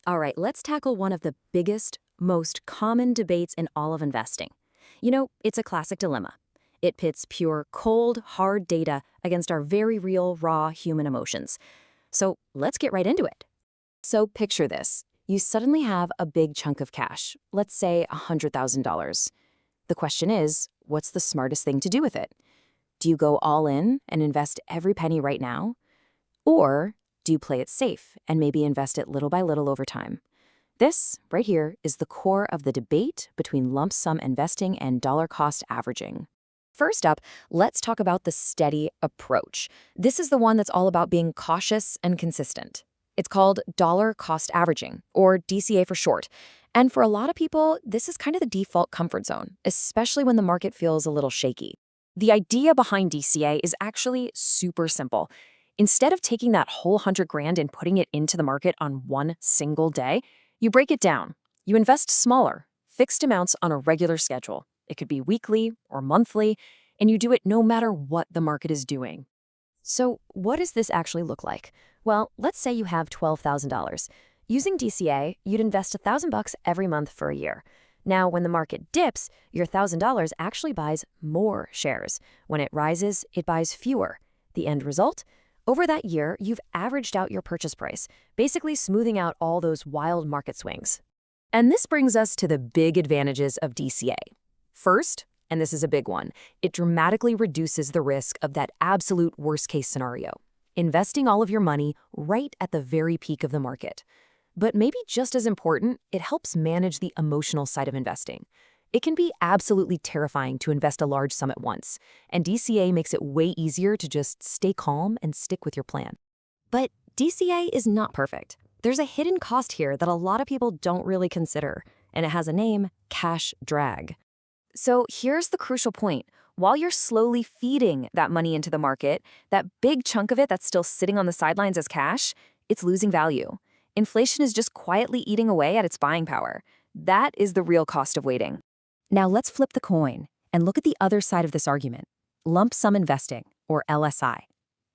All right, let's tackle one of the biggest, most common debates in all of investing. It's a classic dilemma. It pits pure, cold, hard data against our very real, raw human emotions. So let's get right into it. So picture this. You suddenly have a big chunk of cash, let's say $100,000. The question is, what's the smartest thing to do with it? Do you go all in and invest every penny right now? Or do you play it safe and maybe invest it little by little over time? This, right here, is the core of the debate between lump sum investing and dollar cost averaging. First up, let's talk about the steady approach. This is the one that's all about being cautious and consistent. It's called dollar cost averaging, or DCA for short. And for a lot of people, this is kind of the default comfort zone, especially when the market feels a little shaky. The idea behind DCA is actually super simple. Instead of taking that whole 100 grand and putting it into the market on one single day, you break it down. You invest smaller, fixed amounts on a regular schedule. It could be weekly or monthly, and you do it no matter what the market is doing. So what does this actually look like? Well, let's say you have $12,000. Using DCA, you'd invest $1,000 every month for a year. Now, when the market dips, your $1,000 actually buys more shares. When it rises, it buys fewer. The end result? Over that year, you've averaged out your purchase price, basically smoothing out all those wild market swings. And this brings us to the big advantages of DCA. First, and this is a big one, it dramatically reduces the risk of that absolute worst-case scenario, investing all of your money right at the very peak of the market. But maybe just as important, it helps manage the emotional side of investing. It can be absolutely terrifying to invest a large sum at once, and DCA makes it way easier to just stay calm and stick with your plan. But DCA is not perfect. There's a hidden cost here that a lot of people don't really consider, and it has a name: cash drag. So here's the crucial point. While you're slowly feeding that money into the market, that big chunk of it that's still sitting on the sidelines as cash, it's losing value. Inflation is just quietly eating away at its buying power. That is the real cost of waiting. Now let's flip the coin and look at the other side of this argument: lump sum investing, or LSI.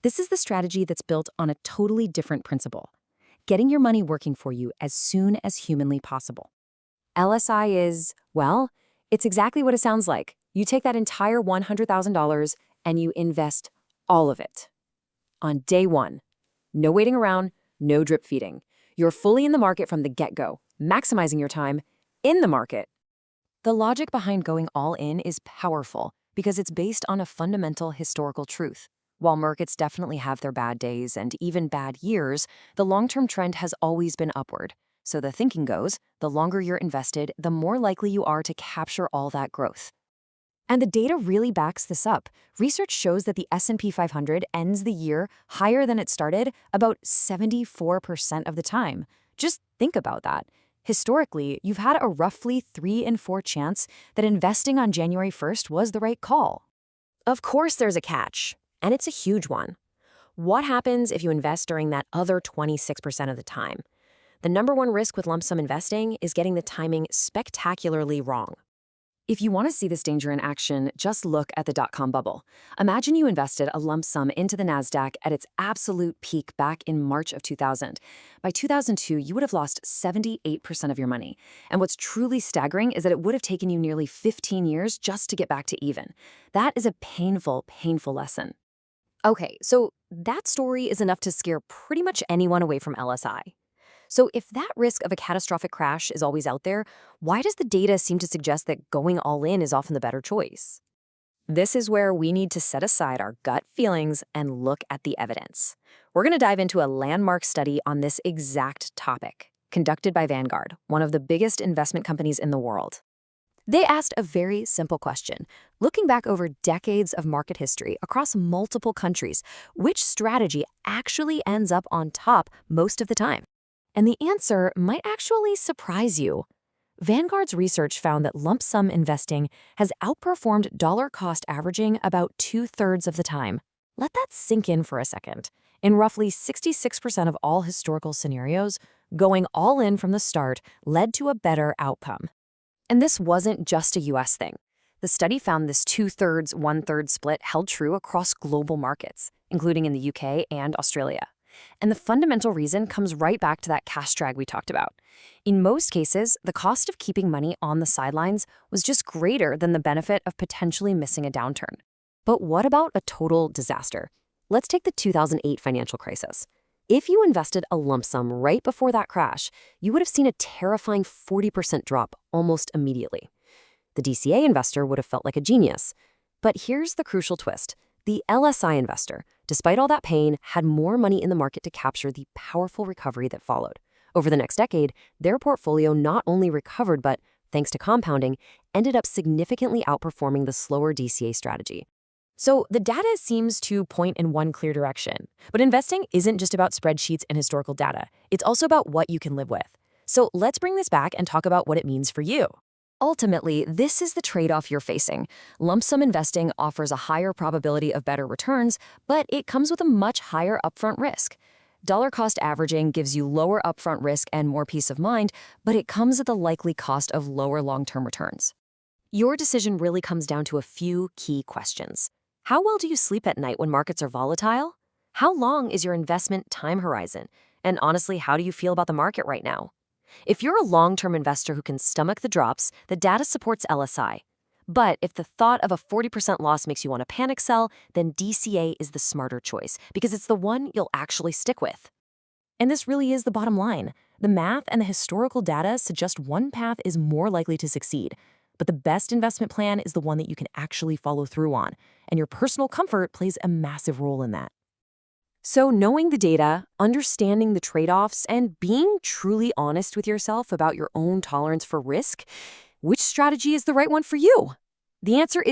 This is the strategy that's built on a totally different principle: getting your money working for you as soon as humanly possible. LSI is, well, it's exactly what it sounds like. You take that entire $100,000 and you invest all of it. On day one. No waiting around, no drip feeding. You're fully in the market from the get-go, maximizing your time in the market. The logic behind going all in is powerful because it's based on a fundamental historical truth. While markets definitely have their bad days and even bad years, the long-term trend has always been upward. So the thinking goes, the longer you're invested, the more likely you are to capture all that growth. And the data really backs this up. Research shows that the S&P 500 ends the year higher than it started about 74% of the time. Just think about that. Historically, you've had a roughly 3 in 4 chance that investing on January 1st was the right call. Of course, there's a catch, and it's a huge one. What happens if you invest during that other 26% of the time? The number one risk with lump sum investing is getting the timing spectacularly wrong. If you want to see this danger in action, just look at the dot-com bubble. Imagine you invested a lump sum into the NASDAQ at its absolute peak back in March of 2000. By 2002, you would have lost 78% of your money. And what's truly staggering is that it would have taken you nearly 15 years just to get back to even. That is a painful, painful lesson. Okay, so that story is enough to scare pretty much anyone away from LSI. So if that risk of a catastrophic crash is always out there, why does the data seem to suggest that going all in is often the better choice? This is where we need to set aside our gut feelings and look at the evidence. We're going to dive into a landmark study on this exact topic, conducted by Vanguard, one of the biggest investment companies in the world. They asked a very simple question. Looking back over decades of market history across multiple countries, which strategy actually ends up on top most of the time? And the answer might actually surprise you. Vanguard's research found that lump sum investing has outperformed dollar cost averaging about 2/3 of the time. Let that sink in for a second. In roughly 66% of all historical scenarios, going all in from the start led to a better outcome. And this wasn't just a US thing. The study found this 2/3, 1/3 split held true across global markets, including in the UK and Australia. And the fundamental reason comes right back to that cash drag we talked about. In most cases, the cost of keeping money on the sidelines was just greater than the benefit of potentially missing a downturn. But what about a total disaster? Let's take the 2008 financial crisis. If you invested a lump sum right before that crash, you would have seen a terrifying 40% drop almost immediately. The DCA investor would have felt like a genius. But here's the crucial twist. The LSI investor, despite all that pain, had more money in the market to capture the powerful recovery that followed. Over the next decade, their portfolio not only recovered but, thanks to compounding, ended up significantly outperforming the slower DCA strategy. So the data seems to point in one clear direction. But investing isn't just about spreadsheets and historical data. It's also about what you can live with. So let's bring this back and talk about what it means for you. Ultimately, this is the trade-off you're facing. Lump sum investing offers a higher probability of better returns, but it comes with a much higher upfront risk. Dollar cost averaging gives you lower upfront risk and more peace of mind, but it comes at the likely cost of lower long-term returns. Your decision really comes down to a few key questions. How well do you sleep at night when markets are volatile? How long is your investment time horizon? And honestly, how do you feel about the market right now? If you're a long-term investor who can stomach the drops, the data supports LSI. But if the thought of a 40% loss makes you want to panic sell, then DCA is the smarter choice because it's the one you'll actually stick with. And this really is the bottom line. The math and the historical data suggest one path is more likely to succeed. But the best investment plan is the one that you can actually follow through on. And your personal comfort plays a massive role in that. So knowing the data, understanding the trade-offs, and being truly honest with yourself about your own tolerance for risk, which strategy is the right one for you? The answer is